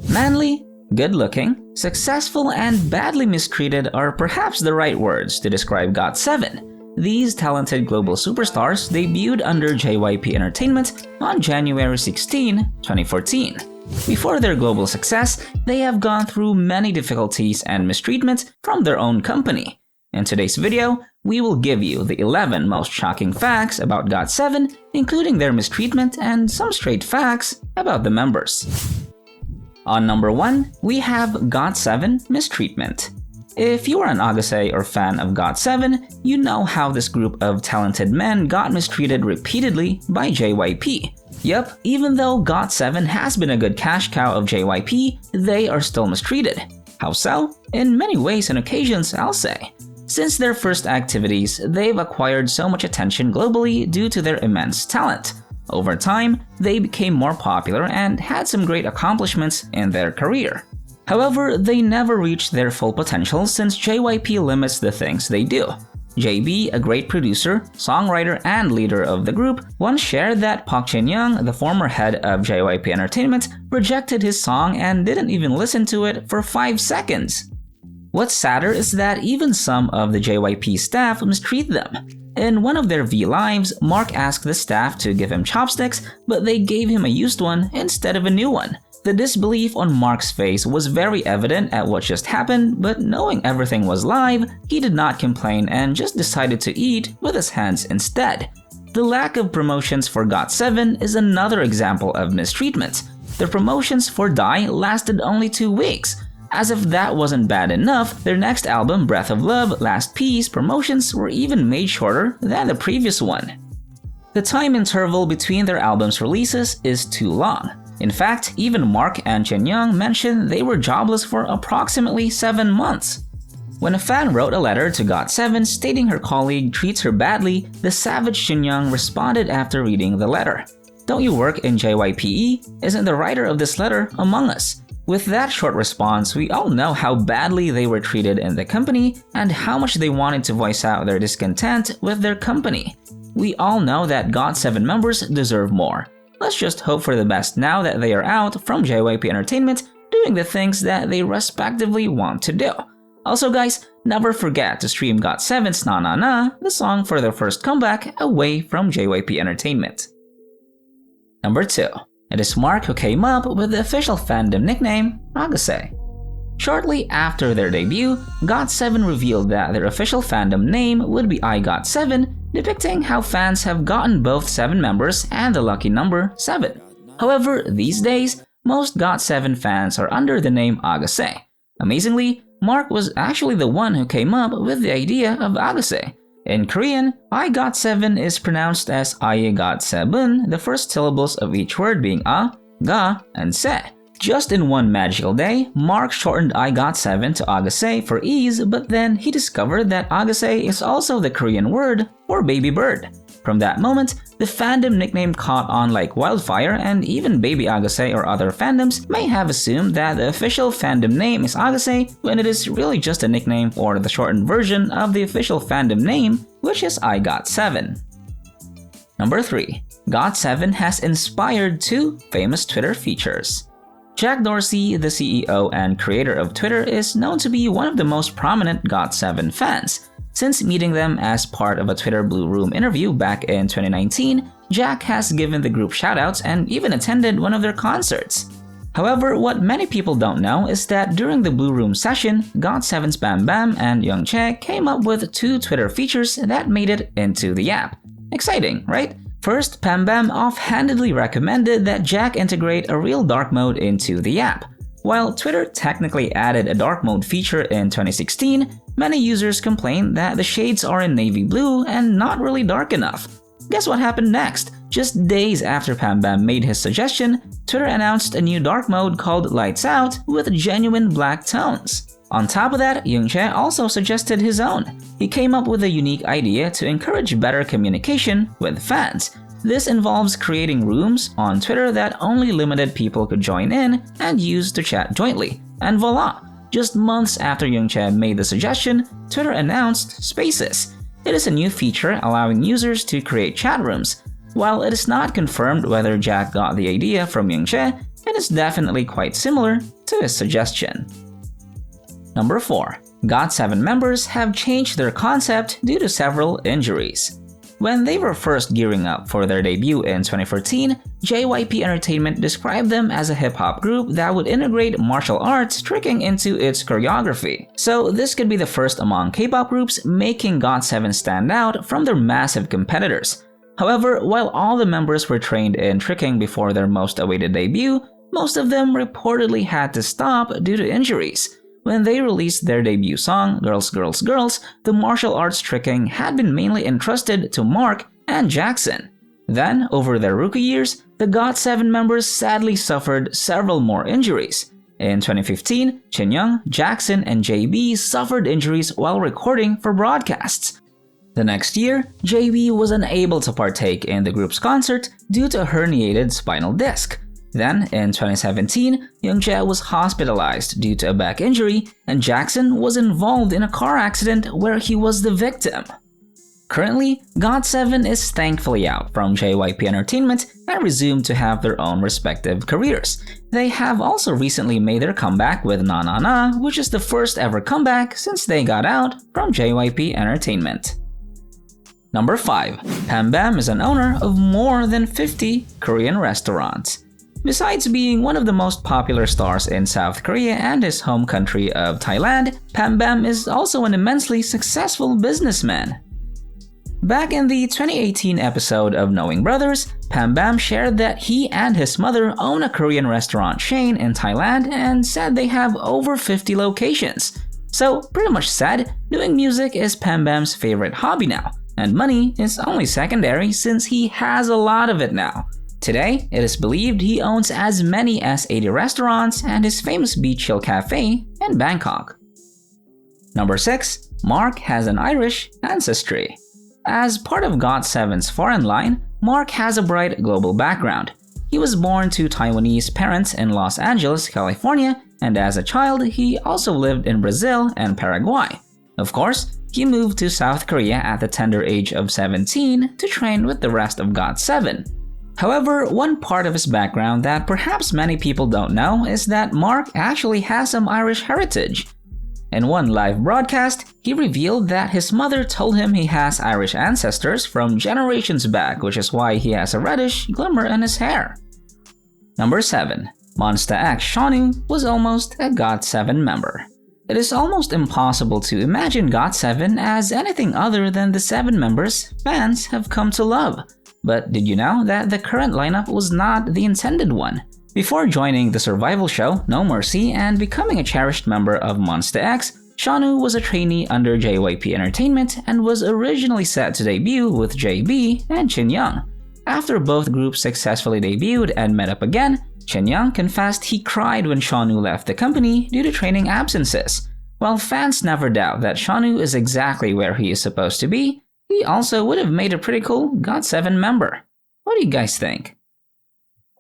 Manly, good-looking, successful, and badly mistreated are perhaps the right words to describe GOT7. These talented global superstars debuted under JYP Entertainment on January 16, 2014. Before their global success, they have gone through many difficulties and mistreatment from their own company. In today's video, we will give you the 11 most shocking facts about GOT7, including their mistreatment and some straight facts about the members. On number 1, we have GOT7 mistreatment. If you are an Agase or fan of GOT7, you know how this group of talented men got mistreated repeatedly by JYP. Yup, even though GOT7 has been a good cash cow of JYP, they are still mistreated. How so? In many ways and occasions, I'll say. Since their first activities, they've acquired so much attention globally due to their immense talent. Over time, they became more popular and had some great accomplishments in their career. However, they never reached their full potential since JYP limits the things they do. JB, a great producer, songwriter, and leader of the group, once shared that Park Jin-young, the former head of JYP Entertainment, rejected his song and didn't even listen to it for 5 seconds. What's sadder is that even some of the JYP staff mistreat them. In one of their V-Lives, Mark asked the staff to give him chopsticks, but they gave him a used one instead of a new one. The disbelief on Mark's face was very evident at what just happened, but knowing everything was live, he did not complain and just decided to eat with his hands instead. The lack of promotions for GOT7 is another example of mistreatment. The promotions for DAI lasted only 2 weeks. As if that wasn't bad enough, their next album, Breath of Love, Last Piece promotions were even made shorter than the previous one. The time interval between their albums' releases is too long. In fact, even Mark and Jin-young mentioned they were jobless for approximately 7 months. When a fan wrote a letter to GOT7 stating her colleague treats her badly, the savage Jin-young responded after reading the letter. "Don't you work in JYPE? Isn't the writer of this letter among us?" With that short response, we all know how badly they were treated in the company and how much they wanted to voice out their discontent with their company. We all know that GOT7 members deserve more. Let's just hope for the best now that they are out from JYP Entertainment doing the things that they respectively want to do. Also guys, never forget to stream GOT7's Na Na Na, the song for their first comeback away from JYP Entertainment. Number 2. It is Mark who came up with the official fandom nickname, Agase. Shortly after their debut, GOT7 revealed that their official fandom name would be iGOT7, depicting how fans have gotten both 7 members and the lucky number 7. However, these days, most GOT7 fans are under the name Agase. Amazingly, Mark was actually the one who came up with the idea of Agase. In Korean, iGOT7 is pronounced as iGOT7, the first syllables of each word being a, ga, and se. Just in one magical day, Mark shortened iGOT7 to Agase for ease, but then he discovered that Agase is also the Korean word for baby bird. From that moment, the fandom nickname caught on like wildfire, and even Baby Agase or other fandoms may have assumed that the official fandom name is Agase when it is really just a nickname or the shortened version of the official fandom name, which is iGOT7. Number 3. GOT7 has inspired 2 famous Twitter features. Jack Dorsey, the CEO and creator of Twitter, is known to be one of the most prominent GOT7 fans. Since meeting them as part of a Twitter Blue Room interview back in 2019, Jack has given the group shoutouts and even attended one of their concerts. However, what many people don't know is that during the Blue Room session, GOT7's Bam Bam and Youngchae came up with 2 Twitter features that made it into the app. Exciting, right? First, Bam Bam offhandedly recommended that Jack integrate a real dark mode into the app. While Twitter technically added a dark mode feature in 2016, many users complained that the shades are in navy blue and not really dark enough. Guess what happened next? Just days after Bam Bam made his suggestion, Twitter announced a new dark mode called Lights Out with genuine black tones. On top of that, Youngchae also suggested his own. He came up with a unique idea to encourage better communication with fans. This involves creating rooms on Twitter that only limited people could join in and use to chat jointly. And voila! Just months after Youngchae made the suggestion, Twitter announced Spaces. It is a new feature allowing users to create chat rooms. While it is not confirmed whether Jack got the idea from Youngchae, and is definitely quite similar to his suggestion. Number 4. GOT7 members have changed their concept due to several injuries. When they were first gearing up for their debut in 2014, JYP Entertainment described them as a hip-hop group that would integrate martial arts tricking into its choreography. So this could be the first among K-pop groups, making GOT7 stand out from their massive competitors. However, while all the members were trained in tricking before their most awaited debut, most of them reportedly had to stop due to injuries. When they released their debut song, Girls, Girls, Girls, the martial arts tricking had been mainly entrusted to Mark and Jackson. Then, over their rookie years, the GOT7 members sadly suffered several more injuries. In 2015, Shinyoung, Jackson, and JB suffered injuries while recording for broadcasts. The next year, JB was unable to partake in the group's concert due to a herniated spinal disc. Then, in 2017, Youngjae was hospitalized due to a back injury, and Jackson was involved in a car accident where he was the victim. Currently, GOT7 is thankfully out from JYP Entertainment and resumed to have their own respective careers. They have also recently made their comeback with Na Na Na, which is the first ever comeback since they got out from JYP Entertainment. Number 5. Bam is an owner of more than 50 Korean restaurants. Besides being one of the most popular stars in South Korea and his home country of Thailand, Bam is also an immensely successful businessman. Back in the 2018 episode of Knowing Brothers, Bam shared that he and his mother own a Korean restaurant chain in Thailand and said they have over 50 locations. So pretty much said, doing music is Bam's favorite hobby now, and money is only secondary since he has a lot of it now. Today, it is believed he owns as many as 80 restaurants and his famous Beach Hill Cafe in Bangkok. Number 6. Mark has an Irish ancestry. As part of GOT7's foreign line, Mark has a bright global background. He was born to Taiwanese parents in Los Angeles, California, and as a child, he also lived in Brazil and Paraguay. Of course, he moved to South Korea at the tender age of 17 to train with the rest of GOT7. However, one part of his background that perhaps many people don't know is that Mark actually has some Irish heritage. In one live broadcast, he revealed that his mother told him he has Irish ancestors from generations back, which is why he has a reddish glimmer in his hair. Number 7. Monsta X Shawnu was almost a GOT7 member. It is almost impossible to imagine GOT7 as anything other than the 7 members fans have come to love. But did you know that the current lineup was not the intended one? Before joining the survival show No Mercy and becoming a cherished member of Monsta X, Shawnu was a trainee under JYP Entertainment and was originally set to debut with JB and Shinyoung. After both groups successfully debuted and met up again, Shinyoung confessed he cried when Shawnu left the company due to training absences. While fans never doubt that Shawnu is exactly where he is supposed to be, he also would have made a pretty cool GOT7 member. What do you guys think?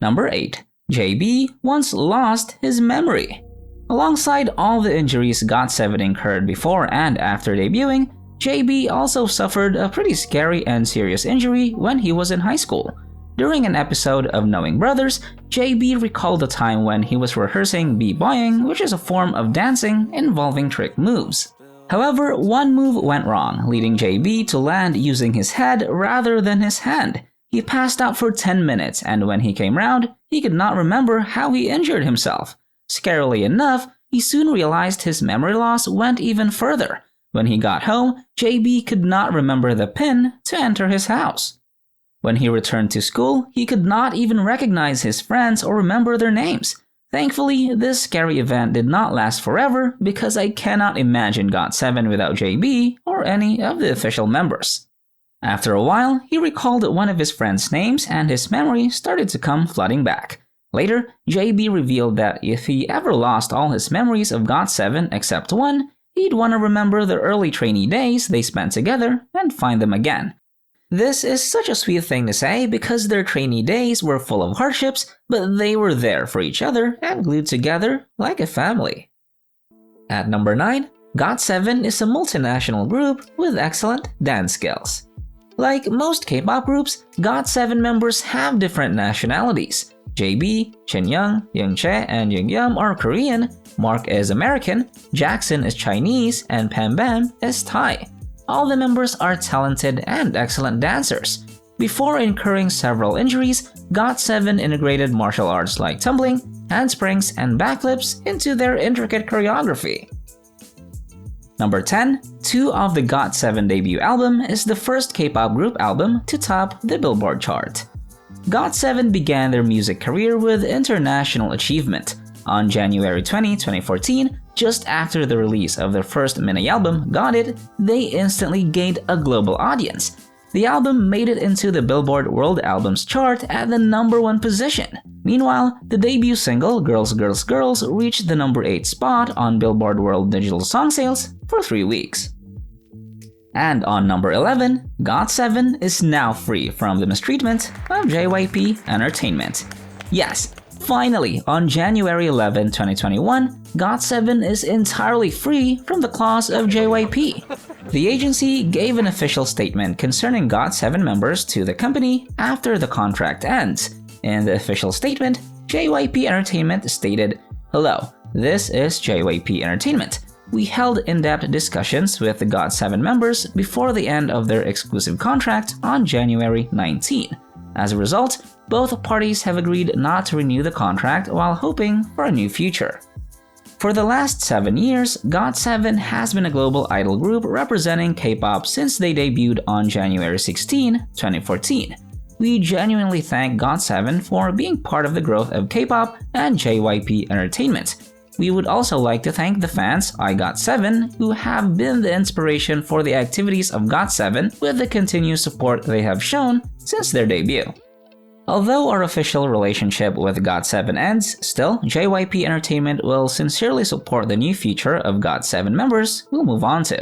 Number 8. JB once lost his memory. Alongside all the injuries GOT7 incurred before and after debuting, JB also suffered a pretty scary and serious injury when he was in high school. During an episode of Knowing Brothers, JB recalled a time when he was rehearsing b-boying, which is a form of dancing involving trick moves. However, one move went wrong, leading JB to land using his head rather than his hand. He passed out for 10 minutes, and when he came round, he could not remember how he injured himself. Scarily enough, he soon realized his memory loss went even further. When he got home, JB could not remember the PIN to enter his house. When he returned to school, he could not even recognize his friends or remember their names. Thankfully, this scary event did not last forever because I cannot imagine GOT7 without JB or any of the official members. After a while, he recalled one of his friends' names and his memory started to come flooding back. Later, JB revealed that if he ever lost all his memories of GOT7 except one, he'd want to remember the early trainee days they spent together and find them again. This is such a sweet thing to say because their trainee days were full of hardships, but they were there for each other and glued together like a family. At number 9, GOT7 is a multinational group with excellent dance skills. Like most K-pop groups, GOT7 members have different nationalities. JB, Young, Youngchae, and Youngyum are Korean, Mark is American, Jackson is Chinese, and Pam Bam is Thai. All the members are talented and excellent dancers. Before incurring several injuries, GOT7 integrated martial arts like tumbling, handsprings, and backflips into their intricate choreography. Number 10. 2 of the GOT7 debut album is the first K-pop group album to top the Billboard chart. GOT7 began their music career with international achievement. On January 20, 2014, just after the release of their first mini-album, Got It, they instantly gained a global audience. The album made it into the Billboard World Albums chart at the number 1 position. Meanwhile, the debut single, Girls Girls Girls, reached the number 8 spot on Billboard World Digital Song Sales for 3 weeks. And on number 11, GOT7 is now free from the mistreatment of JYP Entertainment. Yes, finally, on January 11, 2021, GOT7 is entirely free from the claws of JYP. The agency gave an official statement concerning GOT7 members to the company after the contract ends. In the official statement, JYP Entertainment stated, "Hello, this is JYP Entertainment. We held in-depth discussions with the GOT7 members before the end of their exclusive contract on January 19. As a result, both parties have agreed not to renew the contract while hoping for a new future." For the last 7 years, GOT7 has been a global idol group representing K-pop since they debuted on January 16, 2014. We genuinely thank GOT7 for being part of the growth of K-pop and JYP Entertainment. We would also like to thank the fans GOT7 who have been the inspiration for the activities of GOT7 with the continued support they have shown since their debut. Although our official relationship with GOT7 ends, still, JYP Entertainment will sincerely support the new future of GOT7 members we'll move on to.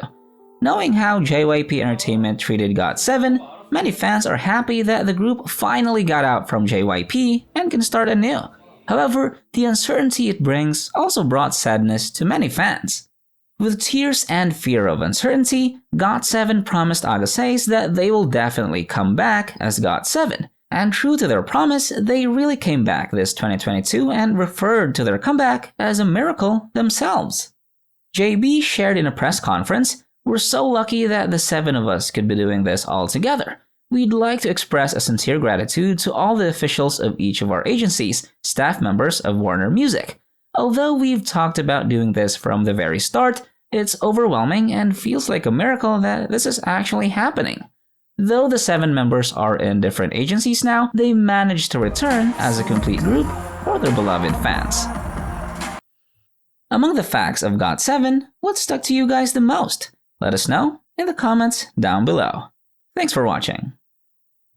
Knowing how JYP Entertainment treated GOT7, many fans are happy that the group finally got out from JYP and can start anew. However, the uncertainty it brings also brought sadness to many fans. With tears and fear of uncertainty, GOT7 promised August 6 that they will definitely come back as GOT7. And true to their promise, they really came back this 2022 and referred to their comeback as a miracle themselves. JB shared in a press conference, "We're so lucky that the 7 of us could be doing this all together. We'd like to express a sincere gratitude to all the officials of each of our agencies, staff members of Warner Music. Although we've talked about doing this from the very start, it's overwhelming and feels like a miracle that this is actually happening." Though the 7 members are in different agencies now, they managed to return as a complete group for their beloved fans. Among the facts of GOT7, what stuck to you guys the most? Let us know in the comments down below. Thanks for watching.